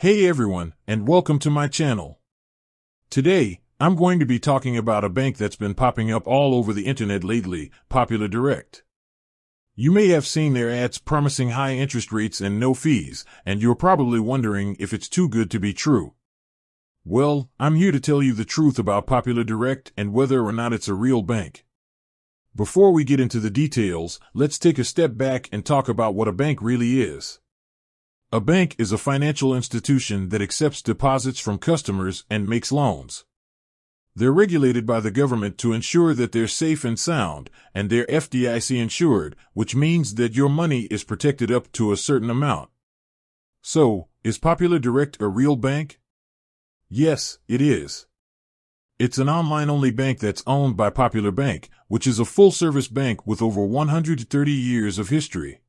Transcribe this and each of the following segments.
Hey everyone, and welcome to my channel. Today, I'm going to be talking about a bank that's been popping up all over the internet lately, Popular Direct. You may have seen their ads promising high interest rates and no fees, and you're probably wondering if it's too good to be true. Well, I'm here to tell you the truth about Popular Direct and whether or not it's a real bank. Before we get into the details, let's take a step back and talk about what a bank really is. A bank is a financial institution that accepts deposits from customers and makes loans. They're regulated by the government to ensure that they're safe and sound, and they're FDIC insured, which means that your money is protected up to a certain amount. So, is Popular Direct a real bank? Yes, it is. It's an online-only bank that's owned by Popular Bank, which is a full-service bank with over 130 years of history.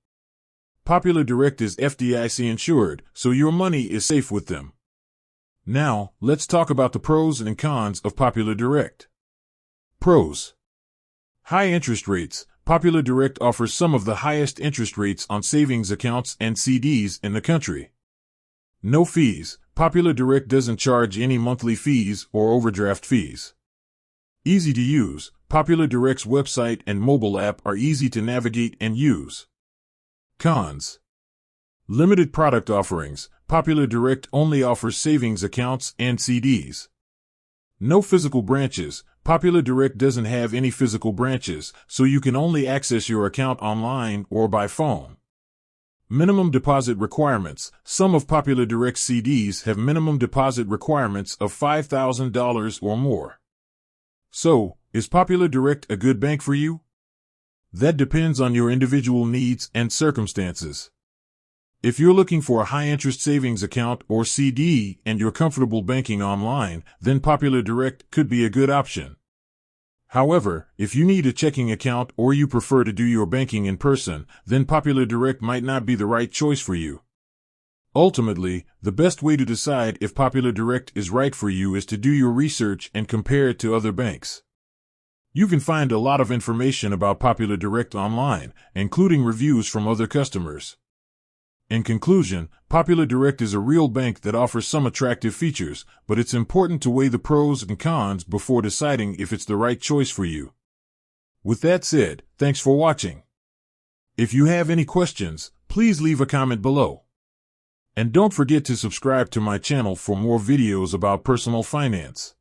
Popular Direct is FDIC insured, so your money is safe with them. Now, let's talk about the pros and cons of Popular Direct. Pros. High interest rates. Popular Direct offers some of the highest interest rates on savings accounts and CDs in the country. No fees. Popular Direct doesn't charge any monthly fees or overdraft fees. Easy to use. Popular Direct's website and mobile app are easy to navigate and use. Cons. Limited product offerings. Popular Direct only offers savings accounts and CDs. No physical branches. Popular Direct doesn't have any physical branches, so you can only access your account online or by phone. Minimum deposit requirements. Some of Popular Direct's CDs have minimum deposit requirements of $5,000 or more. So, is Popular Direct a good bank for you? That depends on your individual needs and circumstances. If you're looking for a high-interest savings account or CD and you're comfortable banking online, then Popular Direct could be a good option. However, if you need a checking account or you prefer to do your banking in person, then Popular Direct might not be the right choice for you. Ultimately, the best way to decide if Popular Direct is right for you is to do your research and compare it to other banks. You can find a lot of information about Popular Direct online, including reviews from other customers. In conclusion, Popular Direct is a real bank that offers some attractive features, but it's important to weigh the pros and cons before deciding if it's the right choice for you. With that said, thanks for watching. If you have any questions, please leave a comment below. And don't forget to subscribe to my channel for more videos about personal finance.